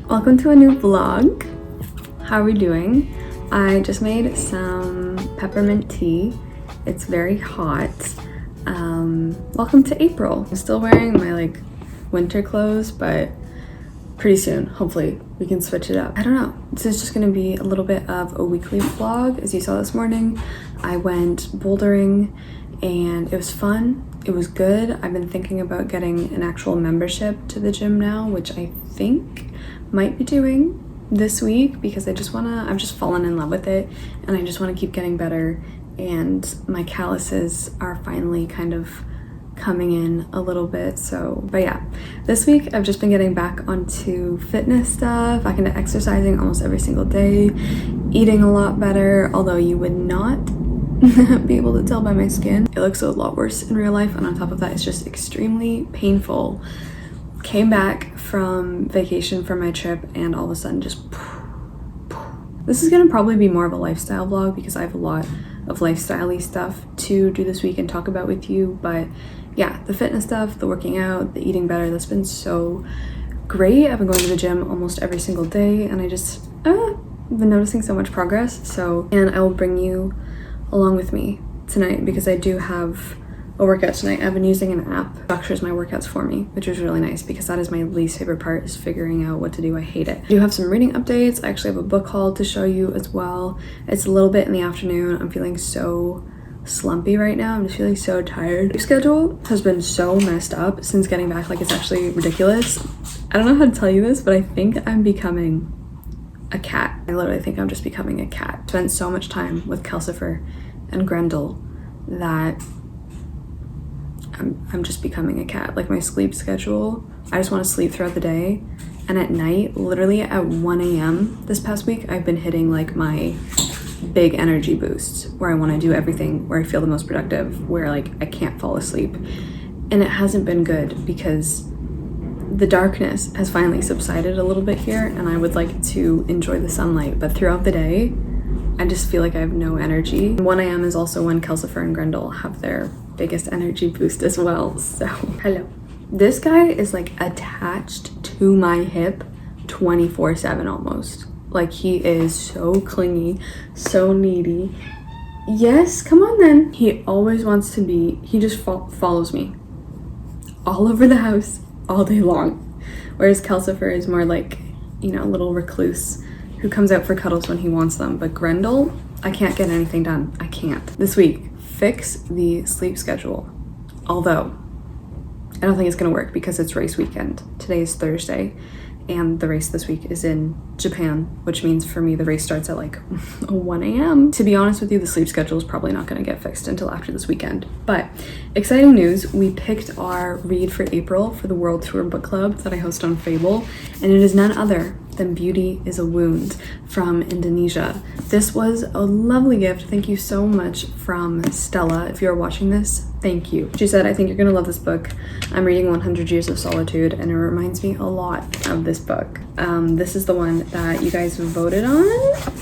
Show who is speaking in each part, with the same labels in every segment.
Speaker 1: Welcome to a new vlog. How are we doing? I just made some peppermint tea. It's very hot. Welcome to April. I'm still wearing my winter clothes, but pretty soon, hopefully, we can switch it up. I don't know. This is just gonna be a little bit of a weekly vlog. As you saw this morning, I went bouldering and it was fun. It was good. I've been thinking about getting an actual membership to the gym now, which I think might be doing this week because I've just fallen in love with it and I just want to keep getting better, and my calluses are finally kind of coming in a little bit. But yeah, this week I've just been getting back onto fitness stuff, back into exercising almost every single day, eating a lot better, although you would not be able to tell by my skin. It looks a lot worse in real life, and on top of that, it's just extremely painful. Came back from vacation for my trip and all of a sudden just This is gonna probably be more of a lifestyle vlog because I have a lot of lifestyle-y stuff to do this week and talk about with you. But yeah, the fitness stuff, the working out, the eating better, that's been so great. I've been going to the gym almost every single day and I just been noticing so much progress. And I will bring you along with me tonight because I do have a workout tonight. I've been using an app that structures my workouts for me, which is really nice because that is my least favorite part, is figuring out what to do. I hate it. I do have some reading updates. I actually have a book haul to show you as well. It's a little bit in the afternoon. I'm feeling so slumpy right now. I'm just feeling so tired. My schedule has been so messed up since getting back. It's actually ridiculous. I don't know how to tell you this, but I think I'm becoming a cat. I literally think I'm just becoming a cat. Spent so much time with Calcifer and Grendel that I'm just becoming a cat. My sleep schedule, I just want to sleep throughout the day, and at night, literally at 1 a.m. this past week, I've been hitting my big energy boosts where I want to do everything, where I feel the most productive, where I can't fall asleep. And it hasn't been good because the darkness has finally subsided a little bit here and I would like to enjoy the sunlight, but throughout the day I just feel like I have no energy. 1 a.m. is also when Calcifer and Grendel have their biggest energy boost as well. So hello. This guy is attached to my hip 24/7 almost. He is so clingy, so needy. Yes, come on then. He always wants to be, he just follows me all over the house all day long. Whereas Calcifer is more a little recluse who comes out for cuddles when he wants them. But Grendel, I can't get anything done. I can't. This week, fix the sleep schedule. Although, I don't think it's gonna work because it's race weekend. Today is Thursday, and the race this week is in Japan, which means for me the race starts at 1 a.m. To be honest with you, the sleep schedule is probably not gonna get fixed until after this weekend. But exciting news, we picked our read for April for the World Tour Book Club that I host on Fable, and it is none other than Beauty is a Wound from Indonesia. This was a lovely gift. Thank you so much from Stella. If you're watching this, thank you. She said, I think you're gonna love this book. I'm reading 100 Years of Solitude and it reminds me a lot of this book. This is the one that you guys voted on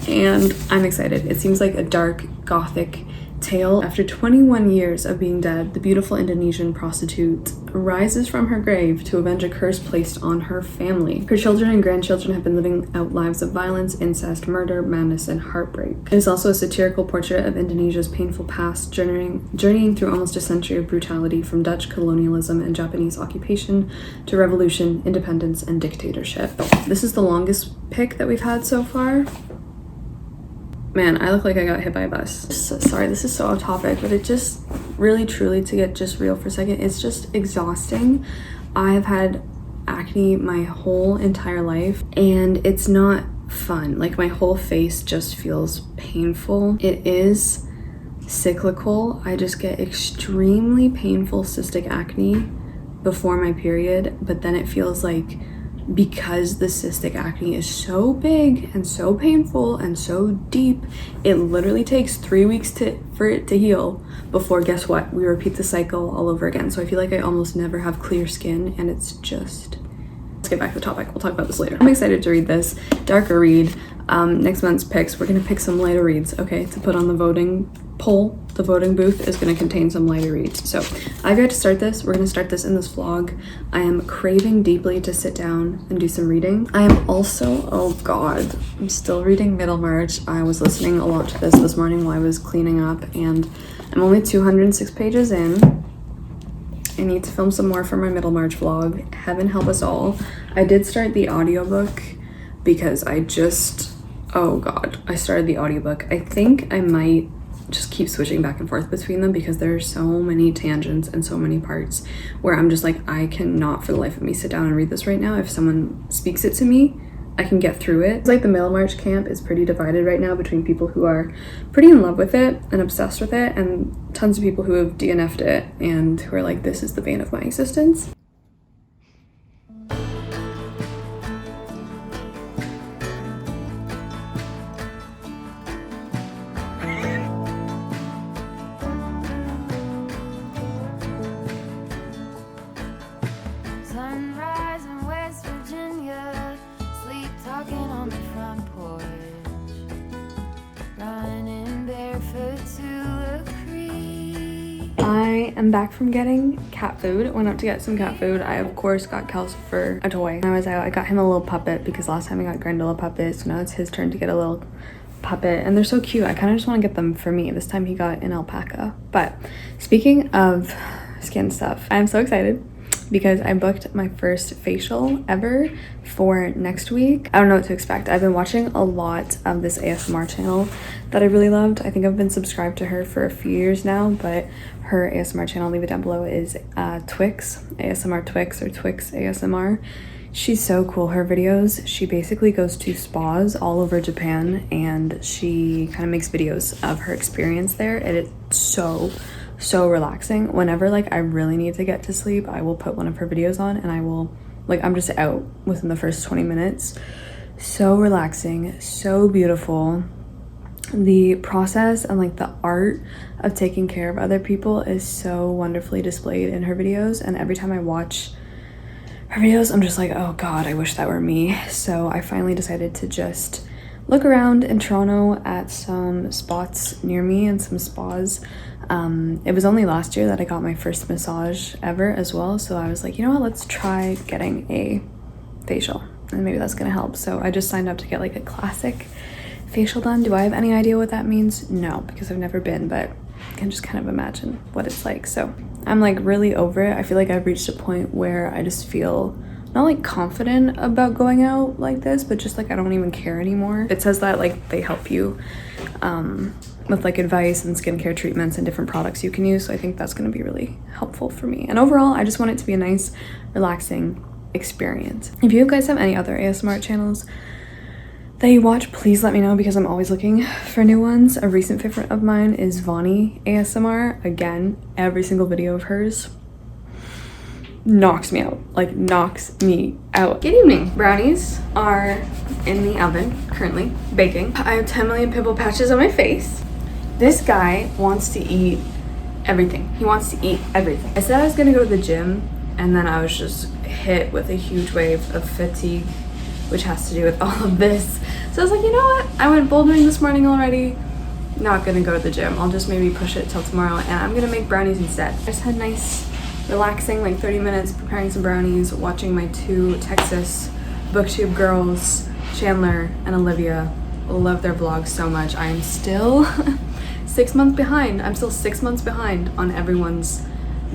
Speaker 1: and I'm excited. It seems like a dark gothic tale. After 21 years of being dead, the beautiful Indonesian prostitute rises from her grave to avenge a curse placed on her family. Her children and grandchildren have been living out lives of violence, incest, murder, madness, and heartbreak. It is also a satirical portrait of Indonesia's painful past, journeying through almost a century of brutality from Dutch colonialism and Japanese occupation to revolution, independence, and dictatorship. This is the longest pick that we've had so far. Man, I look like I got hit by a bus. Sorry, this is so off topic, but it just really, truly, to get just real for a second, it's just exhausting. I have had acne my whole entire life and it's not fun. My whole face just feels painful. It is cyclical. I just get extremely painful cystic acne before my period, but then it feels because the cystic acne is so big and so painful and so deep, it literally takes 3 weeks for it to heal before, guess what, we repeat the cycle all over again. So I feel like I almost never have clear skin and it's just Let's get back to the topic. We'll talk about this later. I'm excited to read this. Darker read. Next month's picks, we're gonna pick some lighter reads, okay, to put on the voting poll. The voting booth is gonna contain some lighter reads. So I got to start this. We're gonna start this in this vlog. I am craving deeply to sit down and do some reading. I am also, oh God, I'm still reading Middlemarch. I was listening a lot to this morning while I was cleaning up, and I'm only 206 pages in. I need to film some more for my Middlemarch vlog. Heaven help us all. I did start the audiobook because oh God, I started the audiobook. I think I might just keep switching back and forth between them because there are so many tangents and so many parts where I'm just like, I cannot for the life of me sit down and read this right now. If someone speaks it to me, I can get through it. It's like the Middlemarch camp is pretty divided right now between people who are pretty in love with it and obsessed with it, and tons of people who have DNF'd it and who are like, this is the bane of my existence.
Speaker 2: Sunrise in West Virginia, sleep talking on the front porch, running barefoot to a creek.
Speaker 1: I am back from getting cat food. Went out to get some cat food. I of course got Calcifer a toy. When I was out, I got him a little puppet because last time I got Grendel a puppet, so now it's his turn to get a little puppet, and they're so cute. I kind of just want to get them for me. This time he got an alpaca. But speaking of skin stuff, I'm so excited because I booked my first facial ever for next week. I don't know what to expect. I've been watching a lot of this ASMR channel that I really loved. I think I've been subscribed to her for a few years now, but her ASMR channel, leave it down below, is Twix, ASMR Twix, or Twix ASMR. She's so cool. Her videos, she basically goes to spas all over Japan and she kind of makes videos of her experience there, and it's so relaxing. Whenever like I really need to get to sleep, I will put one of her videos on and I will, like, I'm just out within the first 20 minutes. So relaxing, so beautiful. The process and like the art of taking care of other people is so wonderfully displayed in her videos, and every time I watch her videos I'm just like, oh God, I wish that were me. So I finally decided to just look around in Toronto at some spots near me and some spas. It was only last year that I got my first massage ever as well, so I was like, you know what, let's try getting a facial and maybe that's gonna help. So I just signed up to get like a classic facial done. Do I have any idea what that means? No, because I've never been, but I can just kind of imagine what it's like. So I'm like really over it. I feel like I've reached a point where I just feel not like confident about going out like this, but just like I don't even care anymore. It says that like they help you with like advice and skincare treatments and different products you can use, so I think that's going to be really helpful for me. And overall, I just want it to be a nice, relaxing experience. If you guys have any other ASMR channels that you watch, please let me know because I'm always looking for new ones. A recent favorite of mine is Vani ASMR. Again, every single video of hers knocks me out, like knocks me out. Good evening. Brownies are in the oven currently baking. I have 10 million pimple patches on my face. This guy wants to eat everything. He wants to eat everything. I said I was gonna go to the gym, and then I was just hit with a huge wave of fatigue, which has to do with all of this. So I was like, you know what? I went bouldering this morning already. Not gonna go to the gym. I'll just maybe push it till tomorrow, and I'm gonna make brownies instead. I just had nice, relaxing, like 30 minutes preparing some brownies, watching my two Texas booktube girls, Chandler and Olivia. Love their vlogs so much. I am still 6 months behind. I'm still 6 months behind on everyone's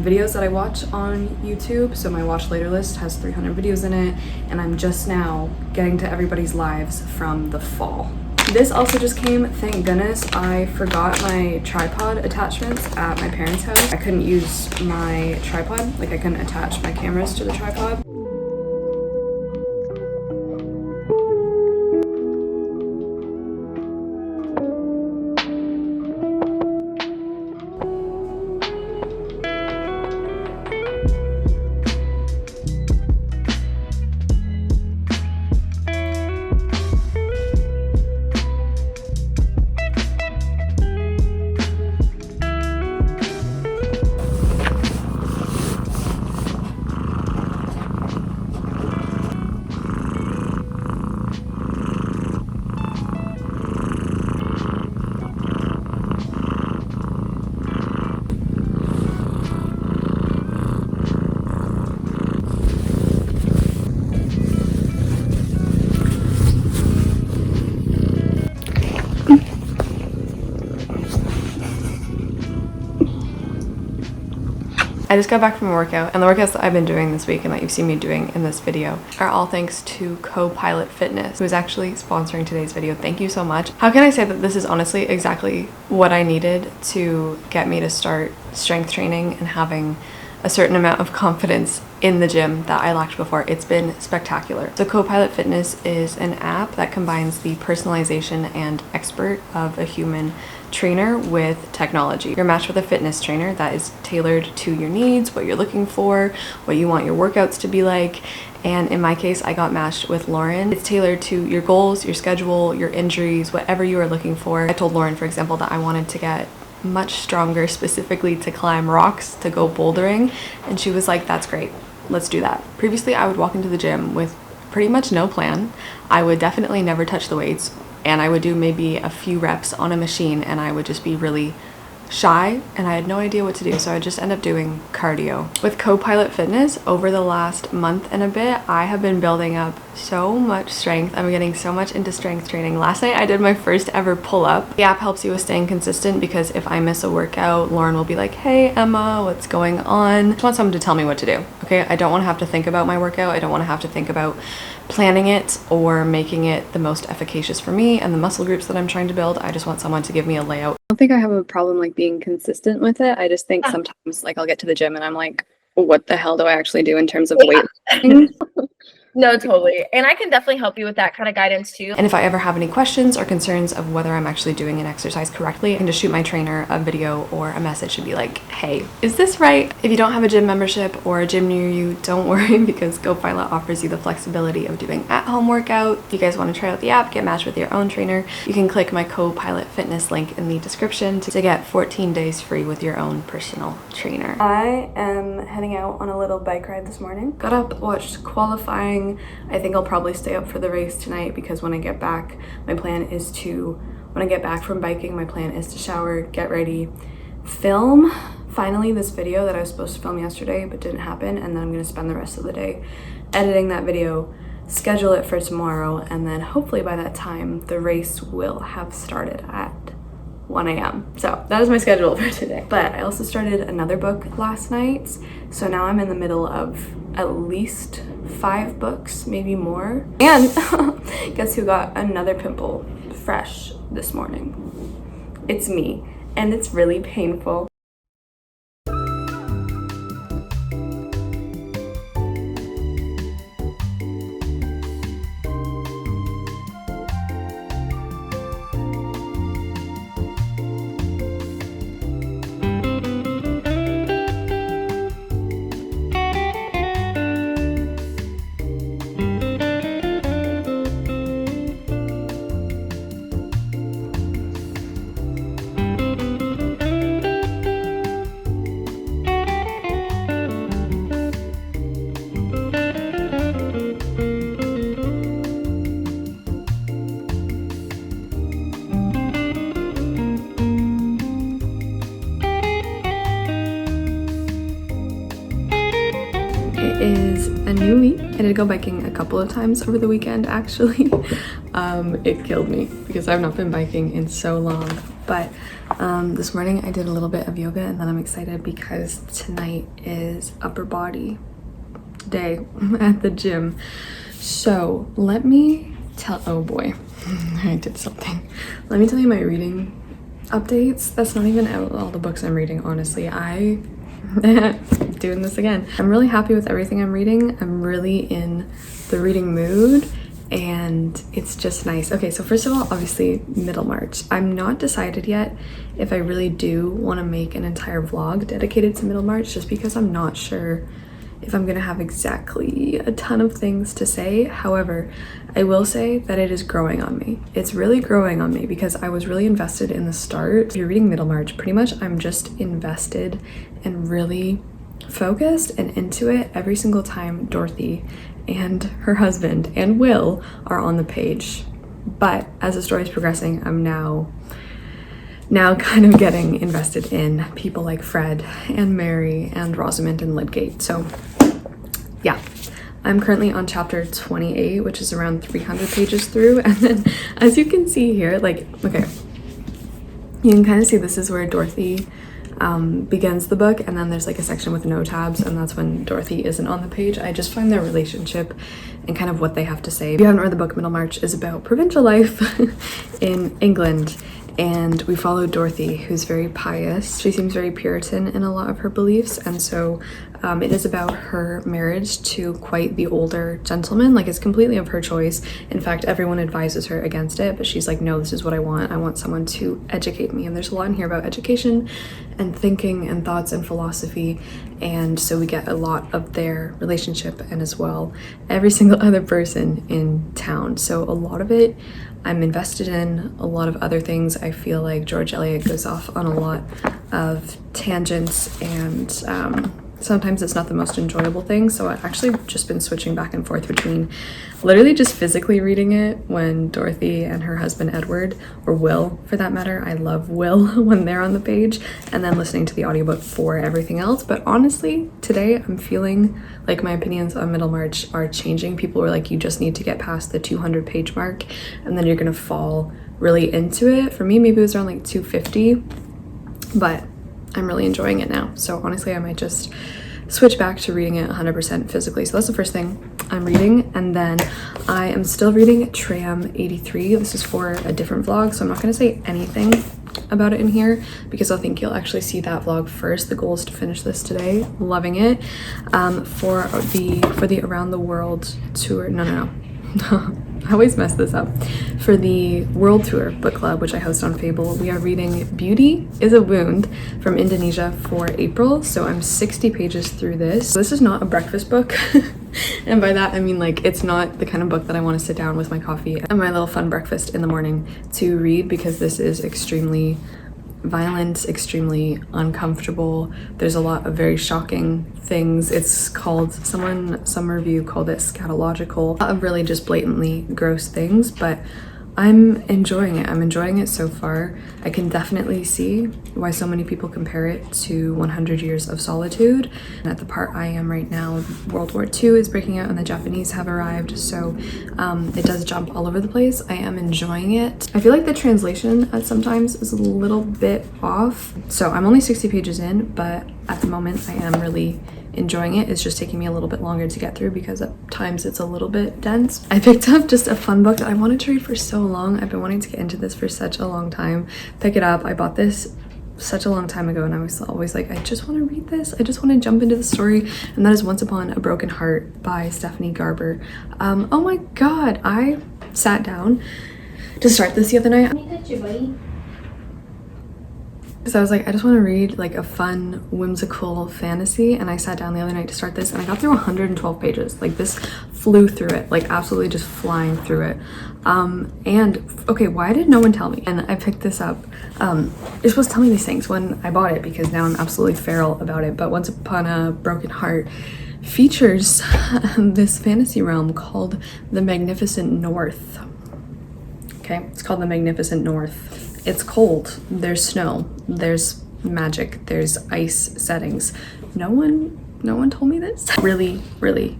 Speaker 1: videos that I watch on YouTube. So my watch later list has 300 videos in it, and I'm just now getting to everybody's lives from the fall. This also just came, thank goodness. I forgot my tripod attachments at my parents' house. I couldn't use my tripod, like I couldn't attach my cameras to the tripod. I just got back from a workout, and the workouts that I've been doing this week and that you've seen me doing in this video are all thanks to CoPilot Fitness, who is actually sponsoring today's video. Thank you so much. How can I say that this is honestly exactly what I needed to get me to start strength training and having a certain amount of confidence in the gym that I lacked before. It's been spectacular. So CoPilot Fitness is an app that combines the personalization and expert of a human trainer with technology. You're matched with a fitness trainer that is tailored to your needs, what you're looking for, what you want your workouts to be like. And in my case, I got matched with Lauren. It's tailored to your goals, your schedule, your injuries, whatever you are looking for. I told Lauren, for example, that I wanted to get much stronger, specifically to climb rocks, to go bouldering, and she was like, that's great, let's do that. Previously, I would walk into the gym with pretty much no plan. I would definitely never touch the weights, and I would do maybe a few reps on a machine, and I would just be really shy and I had no idea what to do, so I just end up doing cardio. With CoPilot Fitness, over the last month and a bit, I have been building up so much strength. I'm getting so much into strength training. Last night I did my first ever pull-up. The app helps you with staying consistent because if I miss a workout, Lauren will be like, hey Emma, what's going on? I just want someone to tell me what to do, okay? I don't want to have to think about my workout. I don't want to have to think about planning it or making it the most efficacious for me and the muscle groups that I'm trying to build. I just want someone to give me a layout. I don't think I have a problem like being consistent with it. I just think sometimes like I'll get to the gym and I'm like, what the hell do I actually do in terms of weight?
Speaker 3: No, totally. And I can definitely help you with that kind of guidance too.
Speaker 1: And if I ever have any questions or concerns of whether I'm actually doing an exercise correctly, I can just shoot my trainer a video or a message and be like, hey, is this right? If you don't have a gym membership or a gym near you, don't worry, because GoPilot offers you the flexibility of doing at-home workout. If you guys want to try out the app, get matched with your own trainer, you can click my CoPilot Fitness link in the description to get 14 days free with your own personal trainer. I am heading out on a little bike ride this morning. Got up, watched qualifying. I think I'll probably stay up for the race tonight because when I get back, when I get back from biking, my plan is to shower, get ready, film finally this video that I was supposed to film yesterday but didn't happen, and then I'm going to spend the rest of the day editing that video, schedule it for tomorrow, and then hopefully by that time the race will have started at 1 a.m. So that is my schedule for today. But I also started another book last night, so now I'm in the middle of at least 5 books, maybe more. And guess who got another pimple fresh this morning? It's me, and it's really painful. Is a new week. I did go biking a couple of times over the weekend actually. It killed me because I've not been biking in so long, but this morning I did a little bit of yoga, and then I'm excited because tonight is upper body day at the gym. So let me tell, oh boy, I did something. Let me tell you my reading updates. That's not even out all the books I'm reading, honestly. Doing this again. I'm really happy with everything I'm reading. I'm really in the reading mood, and it's just nice. Okay, so first of all, obviously Middlemarch. I'm not decided yet if I really do want to make an entire vlog dedicated to Middlemarch, just because I'm not sure if I'm gonna have exactly a ton of things to say. However, I will say that it is growing on me. It's really growing on me because I was really invested in the start. If you're reading Middlemarch, pretty much I'm just invested and really focused and into it every single time Dorothy and her husband and Will are on the page. But as the story is progressing, I'm now kind of getting invested in people like Fred and Mary and Rosamond and Lydgate. So yeah, I'm currently on chapter 28, which is around 300 pages through. And then as you can see here, like, okay, you can kind of see this is where Dorothy begins the book, and then there's like a section with no tabs, and that's when Dorothy isn't on the page. I just find their relationship and kind of what they have to say. If you haven't read the book, Middlemarch is about provincial life in England, and we follow Dorothy, who's very pious. She seems very Puritan in a lot of her beliefs, and so it is about her marriage to quite the older gentleman. Like, it's completely of her choice. In fact, everyone advises her against it, but she's like, no, this is what I want. I want someone to educate me. And there's a lot in here about education and thinking and thoughts and philosophy, and so we get a lot of their relationship, and as well every single other person in town. So a lot of it I'm invested in. A lot of other things, I feel like George Eliot goes off on a lot of tangents, and sometimes it's not the most enjoyable thing. So I've actually just been switching back and forth between literally just physically reading it when Dorothy and her husband Edward, or Will for that matter, I love Will when they're on the page, and then listening to the audiobook for everything else. But honestly, today I'm feeling like my opinions on Middlemarch are changing. People were like, you just need to get past the 200 page mark and then you're gonna fall really into it. For me, maybe it was around like 250, but I'm really enjoying it now. So honestly, I might just switch back to reading it 100% physically. So that's the first thing I'm reading. And then I am still reading Tram 83. This is for a different vlog, so I'm not going to say anything about it in here because I think you'll actually see that vlog first. The goal is to finish this today. Loving it. For the Around the World tour. No. I always mess this up. For the World Tour book club, which I host on Fable, we are reading Beauty is a Wound from Indonesia for April. So I'm 60 pages through this. This is not a breakfast book. And by that, I mean, like, it's not the kind of book that I want to sit down with my coffee and my little fun breakfast in the morning to read, because this is extremely violent, extremely uncomfortable. There's a lot of very shocking things. It's called, some review called it scatological. A lot of really just blatantly gross things, but I'm enjoying it. I'm enjoying it so far. I can definitely see why so many people compare it to 100 Years of Solitude. And at the part I am right now, World War II is breaking out and the Japanese have arrived, so it does jump all over the place. I am enjoying it. I feel like the translation at sometimes is a little bit off. So I'm only 60 pages in, but at the moment I am really enjoying it. It's just taking me a little bit longer to get through because at times it's a little bit dense. I picked up just a fun book that I wanted to read for so long. I've been wanting to get into this for such a long time. Pick it up. I bought this such a long time ago and I was always like, I just want to read this. I just want to jump into the story. And that is Once Upon a Broken Heart by Stephanie Garber. Oh my god, I sat down to start this the other night.
Speaker 4: Let me touch you, buddy.
Speaker 1: So I was like, I just want to read like a fun, whimsical fantasy, and I sat down the other night to start this, and I got through 112 pages. Like, this flew through it, like absolutely just flying through it. And okay, why did no one tell me? And I picked this up. You're supposed to tell me these things when I bought it, because now I'm absolutely feral about it. But Once Upon a Broken Heart features this fantasy realm called the Magnificent North. Okay, it's called the Magnificent North. It's cold, there's snow, there's magic, there's ice settings. No one told me this. Really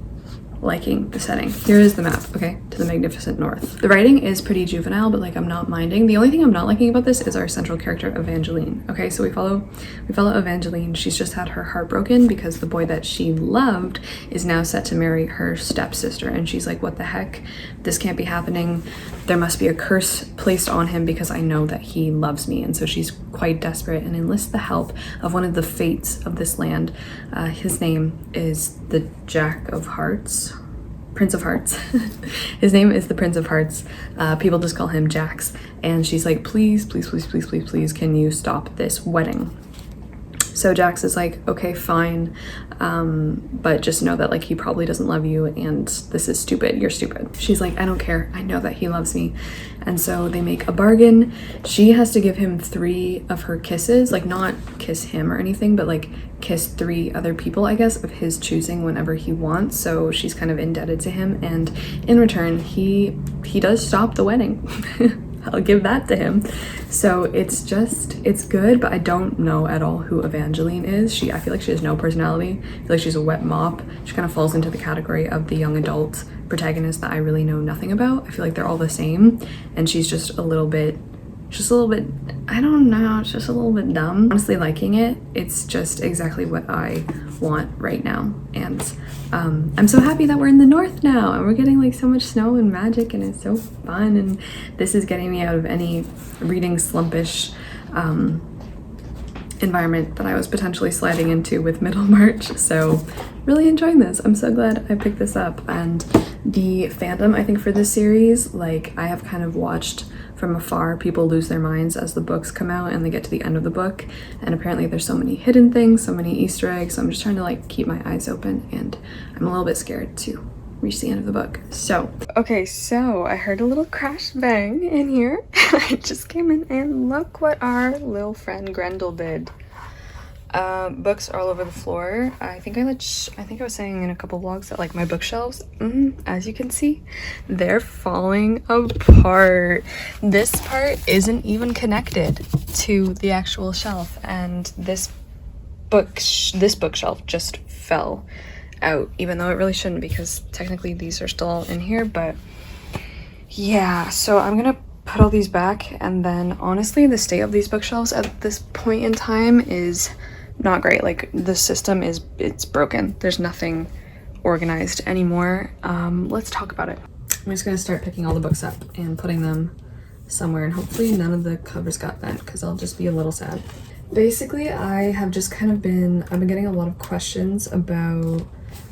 Speaker 1: liking the setting. Here is the map, okay, to the Magnificent North. The writing is pretty juvenile, but like I'm not minding. The only thing I'm not liking about this is our central character, Evangeline. Okay, so we follow Evangeline. She's just had her heart broken because the boy that she loved is now set to marry her stepsister, and she's like, what the heck? This can't be happening. There must be a curse placed on him because I know that he loves me. And so she's quite desperate and enlists the help of one of the fates of this land. His name is the Jack of Hearts. Prince of Hearts. His name is the Prince of Hearts. People just call him Jax. And she's like, please, can you stop this wedding? So Jax is like, okay, fine, but just know that like he probably doesn't love you and this is stupid, you're stupid. She's like, I don't care, I know that he loves me. And so they make a bargain. She has to give him 3 of her kisses, like not kiss him or anything, but like kiss 3 other people, I guess, of his choosing whenever he wants. So she's kind of indebted to him, and in return he does stop the wedding. I'll give that to him. So it's good, but I don't know at all who Evangeline is. I feel like she has no personality. I feel like she's a wet mop. She kind of falls into the category of the young adult protagonist that I really know nothing about. I feel like they're all the same, and she's just a little bit just a little bit, I don't know, it's just a little bit dumb. Honestly liking it. It's just exactly what I want right now. And I'm so happy that we're in the north now and we're getting like so much snow and magic and it's so fun, and this is getting me out of any reading slumpish environment that I was potentially sliding into with Middlemarch. So really enjoying this. I'm so glad I picked this up. And the fandom, I think, for this series, like I have kind of watched from afar people lose their minds as the books come out and they get to the end of the book, and apparently there's so many hidden things, so many Easter eggs. So I'm just trying to like keep my eyes open, and I'm a little bit scared to reach the end of the book. So okay, so I heard a little crash bang in here and I just came in and look what our little friend Grendel did. Books are all over the floor. I think I was saying in a couple vlogs that like my bookshelves, as you can see, they're falling apart. This part isn't even connected to the actual shelf, and this bookshelf just fell out, even though it really shouldn't, because technically these are still in here. But yeah, so I'm gonna put all these back, and then honestly the state of these bookshelves at this point in time is not great. Like the system it's broken. There's nothing organized anymore. Let's talk about it. I'm just gonna start picking all the books up and putting them somewhere, and hopefully none of the covers got bent because I'll just be a little sad. Basically, I have just I've been getting a lot of questions about,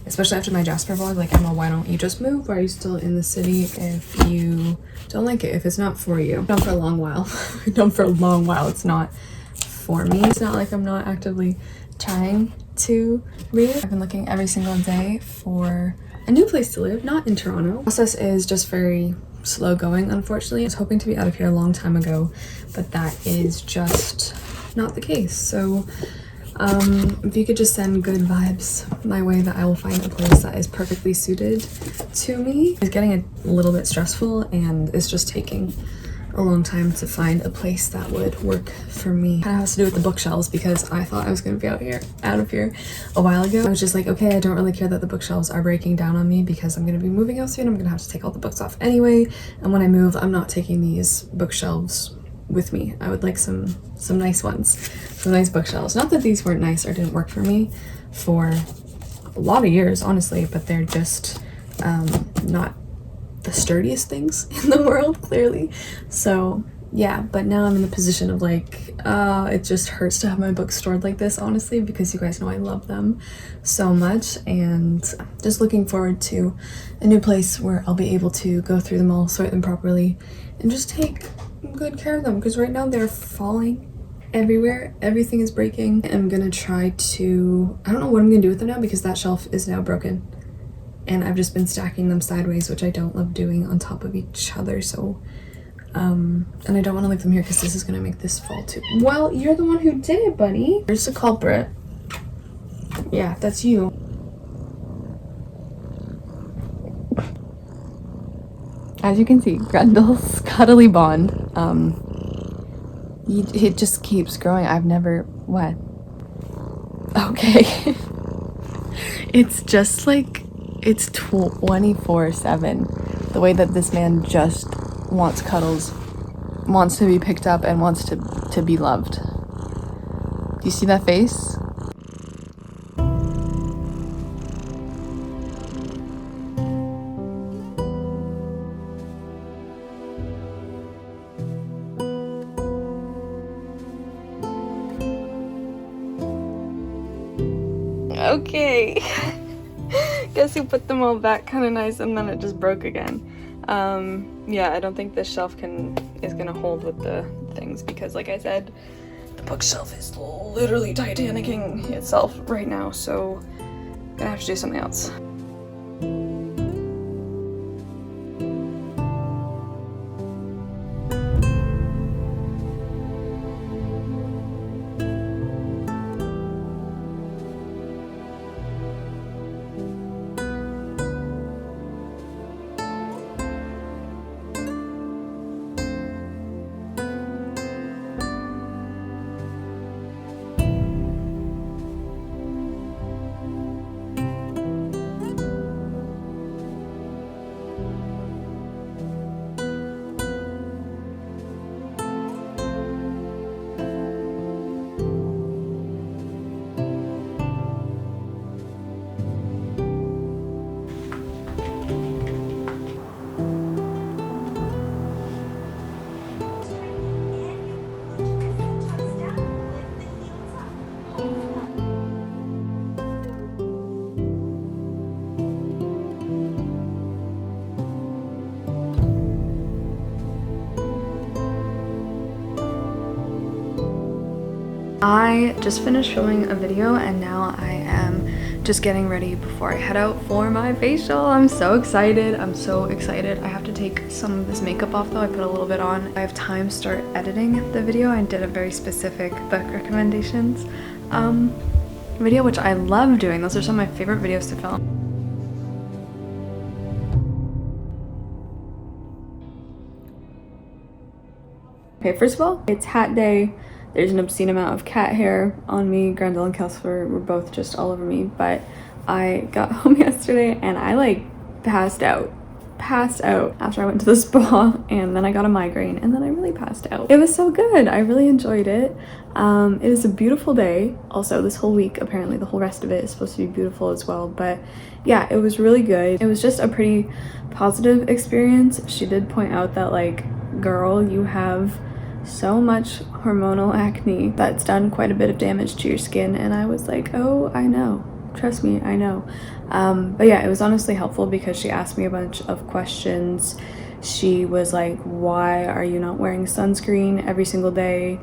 Speaker 1: especially after my Jasper vlog, like, Emma, why don't you just move? Why are you still in the city if you don't like it, if it's not for you? I've done for a long while. I've done for a long while. It's not for me. It's not like I'm not actively trying to leave. I've been looking every single day for a new place to live, not in Toronto. The process is just very slow going, unfortunately. I was hoping to be out of here a long time ago, but that is just not the case. So if you could just send good vibes my way, that I will find a place that is perfectly suited to me. It's getting a little bit stressful, and it's just taking a long time to find a place that would work for me. Kind of has to do with the bookshelves, because I thought I was going to be out of here a while ago. I was just like, okay, I don't really care that the bookshelves are breaking down on me, because I'm going to be moving out soon. I'm going to have to take all the books off anyway, and when I move, I'm not taking these bookshelves with me. I would like some nice ones, some nice bookshelves. Not that these weren't nice or didn't work for me for a lot of years, honestly, but they're just not the sturdiest things in the world, clearly. So yeah, but now I'm in the position of like, it just hurts to have my books stored like this, honestly, because you guys know I love them so much, and just looking forward to a new place where I'll be able to go through them all, sort them properly, and just take good care of them, because right now they're falling everywhere. Everything is breaking. I'm gonna try to, I don't know what I'm gonna do with them now, because that shelf is now broken, and I've just been stacking them sideways, which I don't love doing on top of each other. So and I don't want to leave them here because this is gonna make this fall too. Well, you're the one who did it, buddy. Here's the culprit. Yeah, that's you. As you can see, Grendel's cuddly bond, it just keeps growing. I've never, what? Okay. It's just like, it's 24/7. The way that this man just wants cuddles, wants to be picked up, and wants to be loved. Do you see that face? Okay. Guess who put them all back kind of nice, and then it just broke again. Yeah, I don't think this shelf is gonna hold with the things, because like I said, the bookshelf is literally titanicking itself right now, so I'm gonna have to do something else. I just finished filming a video and now I am just getting ready before I head out for my facial. I'm so excited. I'm so excited. I have to take some of this makeup off though. I put a little bit on. I have time to start editing the video. I did a very specific book recommendations video, which I love doing. Those are some of my favorite videos to film. Okay, first of all, it's hat day. There's an obscene amount of cat hair on me. Grendel and Kelsey were both just all over me, but I got home yesterday and I like passed out after I went to the spa, and then I got a migraine and then I really passed out. It was so good. I really enjoyed it. It is a beautiful day. Also, this whole week, apparently the whole rest of it is supposed to be beautiful as well, but yeah, it was really good. It was just a pretty positive experience. She did point out that like, girl, you have so much hormonal acne that's done quite a bit of damage to your skin, and I was like, oh, I know, trust me, I know. But yeah, it was honestly helpful because she asked me a bunch of questions. She was like, why are you not wearing sunscreen every single day?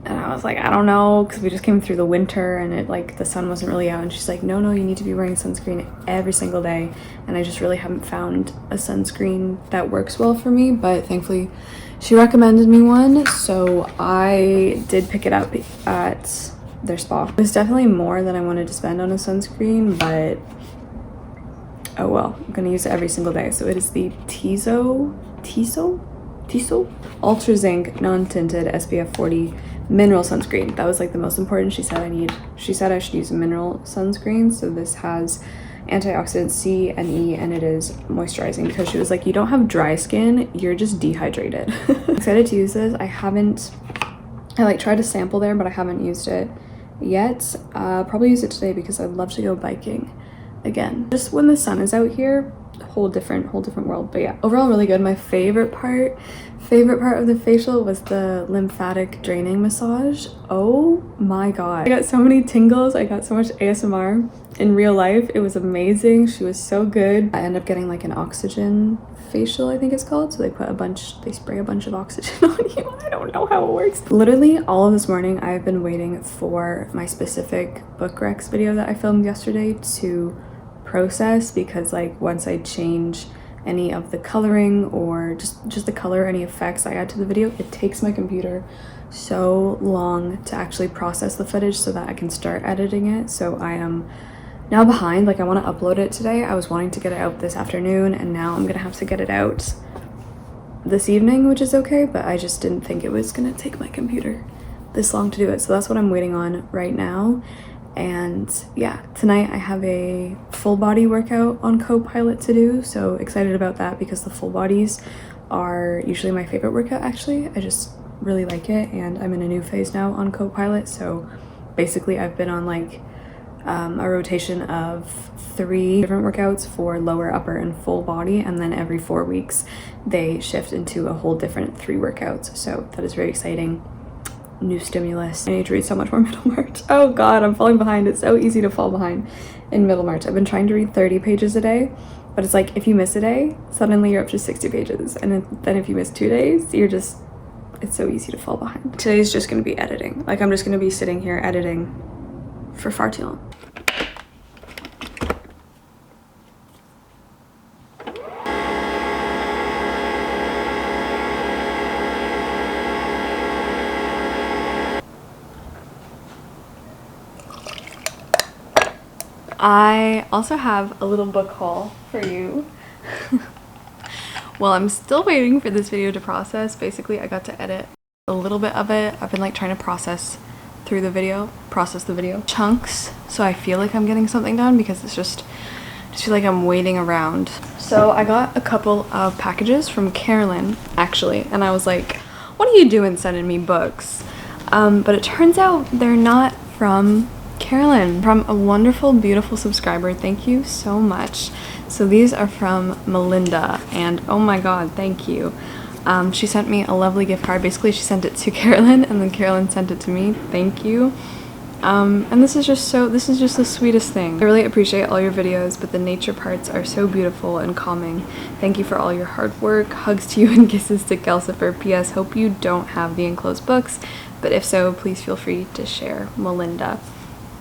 Speaker 1: And I was like, I don't know, because we just came through the winter and it like the sun wasn't really out. And she's like, no, you need to be wearing sunscreen every single day. And I just really haven't found a sunscreen that works well for me, but thankfully she recommended me one, so I did pick it up at their spa. It was definitely more than I wanted to spend on a sunscreen, but oh well, I'm gonna use it every single day. So it is the Tiso Ultra Zinc Non-Tinted SPF 40 mineral sunscreen. That was like the most important. She said I should use a mineral sunscreen, so this has antioxidants C and E, and it is moisturizing, because she was like, you don't have dry skin, you're just dehydrated. I'm excited to use this. I like tried to sample there, but I haven't used it yet. Probably use it today because I'd love to go biking again. Just when the sun is out here, whole different world. But yeah, overall really good. My favorite part of the facial was the lymphatic draining massage. Oh my god, I got so many tingles. I got so much ASMR in real life. It was amazing. She was so good. I ended up getting like an oxygen facial, I think it's called. So they spray a bunch of oxygen on you. I don't know how it works. Literally all of this morning I've been waiting for my specific book recs video that I filmed yesterday to process, because like once I change any of the coloring or just the color, any effects I add to the video, it takes my computer so long to actually process the footage so that I can start editing it. So I am now behind. Like I want to upload it today. I was wanting to get it out this afternoon, and now I'm gonna have to get it out this evening, which is okay, but I just didn't think it was gonna take my computer this long to do it. So that's what I'm waiting on right now. And yeah, tonight I have a full body workout on CoPilot to do, so excited about that because the full bodies are usually my favorite workout actually. I just really like it, and I'm in a new phase now on CoPilot. So basically I've been on like a rotation of 3 different workouts for lower, upper, and full body, and then every 4 weeks they shift into a whole different 3 workouts. So that is very exciting. New stimulus. I need to read so much more Middlemarch. Oh god, I'm falling behind. It's so easy to fall behind in Middlemarch. I've been trying to read 30 pages a day, but it's like if you miss a day, suddenly you're up to 60 pages, and then if you miss 2 days, it's so easy to fall behind. Today's just gonna be editing. Like I'm just gonna be sitting here editing for far too long. I also have a little book haul for you. Well, I'm still waiting for this video to process. Basically, I got to edit a little bit of it. I've been like trying to process the video chunks, so I feel like I'm getting something done, because it's just feel like I'm waiting around. So I got a couple of packages from Carolyn actually, and I was like, what are you doing sending me books? But it turns out they're not from Carolyn, from a wonderful, beautiful subscriber. Thank you so much. So these are from Melinda, and oh my god, thank you. She sent me a lovely gift card. Basically, she sent it to Carolyn, and then Carolyn sent it to me. Thank you. And this is just the sweetest thing. I really appreciate all your videos, but the nature parts are so beautiful and calming. Thank you for all your hard work. Hugs to you and kisses to Kelsifer. P.S. Hope you don't have the enclosed books, but if so, please feel free to share. Melinda.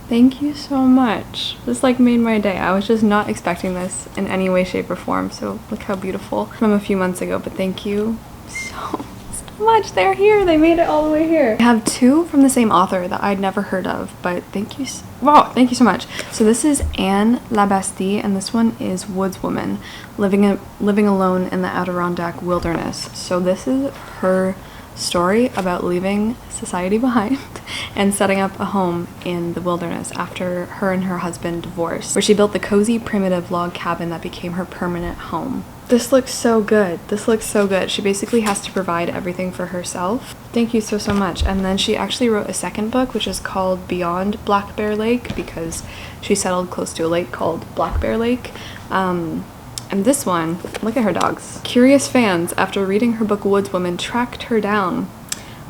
Speaker 1: Thank you so much. This like made my day. I was just not expecting this in any way, shape, or form. So look how beautiful from a few months ago, but thank you so much. They're here. They made it all the way here. I have two from the same author that I'd never heard of, but thank you. Wow, thank you so much. So this is Anne Labastide, and this one is Woodswoman, living alone in the Adirondack wilderness. So this is her story about leaving society behind and setting up a home in the wilderness after her and her husband divorced, where she built the cozy primitive log cabin that became her permanent home. This looks so good. This looks so good. She basically has to provide everything for herself. Thank you so much. And then she actually wrote a second book, which is called Beyond Black Bear Lake, because she settled close to a lake called Black Bear Lake. And this one, look at her dogs. Curious fans, after reading her book Woodswoman, tracked her down.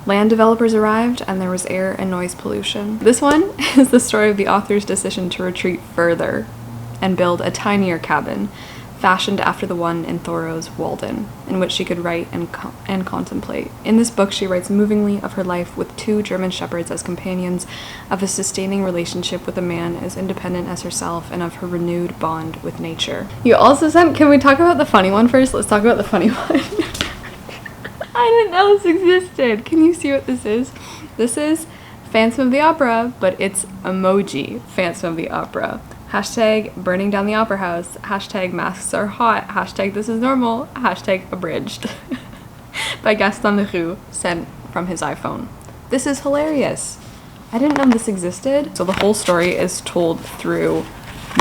Speaker 1: Land developers arrived, and there was air and noise pollution. This one is the story of the author's decision to retreat further and build a tinier cabin, fashioned after the one in Thoreau's Walden, in which she could write and contemplate. In this book, she writes movingly of her life with two German shepherds as companions, of a sustaining relationship with a man as independent as herself, and of her renewed bond with nature. You also sent, can we talk about the funny one first? Let's talk about the funny one. I didn't know this existed. Can you see what this is? This is Phantom of the Opera, but it's emoji Phantom of the Opera. Hashtag burning down the opera house, hashtag masks are hot, hashtag this is normal, hashtag abridged. By Gaston Leroux, sent from his iPhone. This is hilarious. I didn't know this existed. So the whole story is told through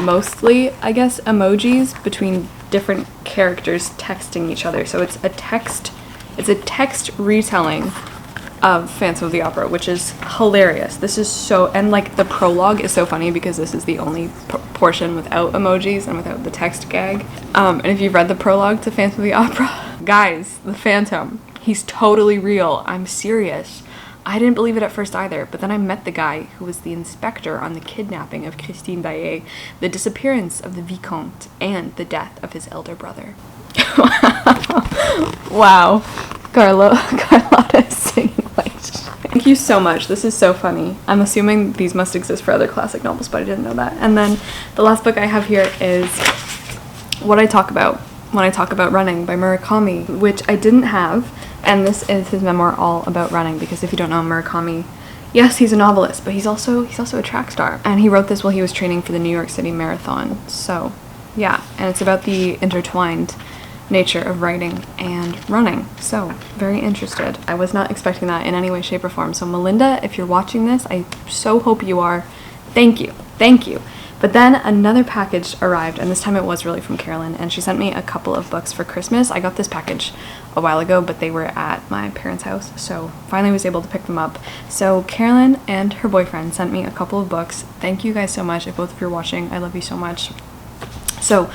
Speaker 1: mostly, I guess, emojis between different characters texting each other. So it's a text retelling of Phantom of the Opera, which is hilarious. This is so, and like the prologue is so funny because this is the only portion without emojis and without the text gag. And if you've read the prologue to Phantom of the Opera, guys, the Phantom, he's totally real. I'm serious. I didn't believe it at first either, but then I met the guy who was the inspector on the kidnapping of Christine Daae, the disappearance of the Vicomte, and the death of his elder brother. Wow. Carlotta is singing like shit. Thank you so much. This is so funny. I'm assuming these must exist for other classic novels, but I didn't know that. And then the last book I have here is What I Talk About When I Talk About Running by Murakami, which I didn't have. And this is his memoir all about running, because if you don't know Murakami, yes, he's a novelist, but he's also a track star. And he wrote this while he was training for the New York City Marathon. So, yeah, and it's about the intertwined nature of writing and running. So, very interested. I was not expecting that in any way, shape, or form. So, Melinda, if you're watching this, I so hope you are. Thank you. Thank you. But then another package arrived, and this time it was really from Carolyn, and she sent me a couple of books for Christmas. I got this package a while ago, but they were at my parents' house, so finally was able to pick them up. So Carolyn and her boyfriend sent me a couple of books. Thank you guys so much. If both of you are watching, I love you so much. So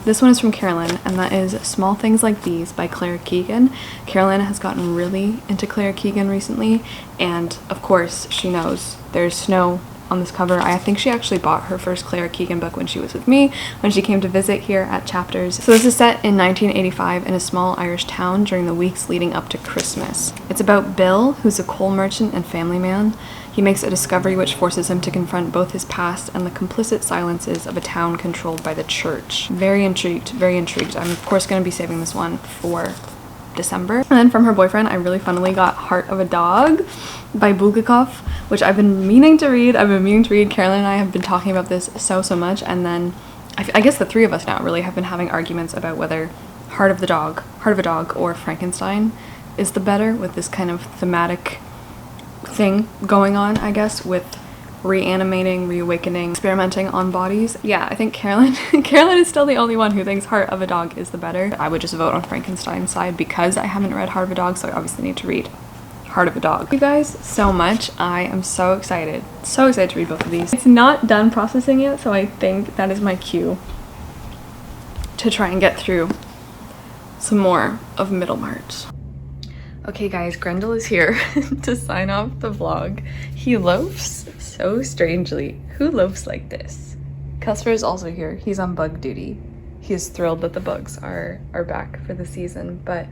Speaker 1: this one is from Carolyn, and that is Small Things Like These by Claire Keegan. Carolyn has gotten really into Claire Keegan recently, and of course she knows there's snow on this cover. I think she actually bought her first Claire Keegan book when she was with me, when she came to visit here at Chapters. So this is set in 1985 in a small Irish town during the weeks leading up to Christmas. It's about Bill, who's a coal merchant and family man. He makes a discovery which forces him to confront both his past and the complicit silences of a town controlled by the church. Very intrigued, very intrigued. I'm of course going to be saving this one for December. And then from her boyfriend, I really funnily got Heart of a Dog by Bulgakov, which I've been meaning to read. Carolyn and I have been talking about this so much, and then I guess the three of us now really have been having arguments about whether Heart of a Dog or Frankenstein is the better, with this kind of thematic thing going on, I guess, with reanimating, reawakening, experimenting on bodies. Yeah, I think Carolyn is still the only one who thinks Heart of a Dog is the better. I would just vote on Frankenstein's side because I haven't read Heart of a Dog, so I obviously need to read Heart of a Dog. Thank you guys so much. I am so excited to read both of these. It's not done processing yet, so I think that is my cue to try and get through some more of Middlemarch. Okay guys, Grendel is here to sign off the vlog. He loafs so strangely. Who loafs like this? Kelsper is also here. He's on bug duty. He is thrilled that the bugs are back for the season. But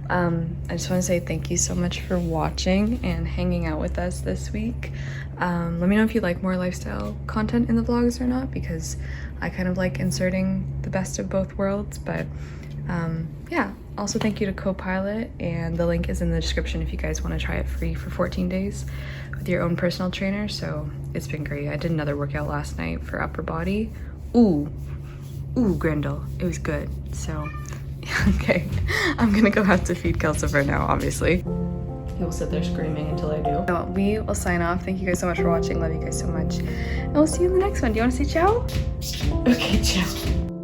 Speaker 1: I just want to say thank you so much for watching and hanging out with us this week. Let me know if you like more lifestyle content in the vlogs or not, because I kind of like inserting the best of both worlds. But yeah, also thank you to CoPilot, and the link is in the description if you guys want to try it free for 14 days with your own personal trainer. So it's been great. I did another workout last night for upper body. Ooh, Grendel, it was good. So okay, I'm gonna go have to feed Kelsifer now, obviously. He will sit there screaming until I do. So we will sign off. Thank you guys so much for watching. Love you guys so much, and we'll see you in the next one. Do you want to say ciao? Okay, ciao.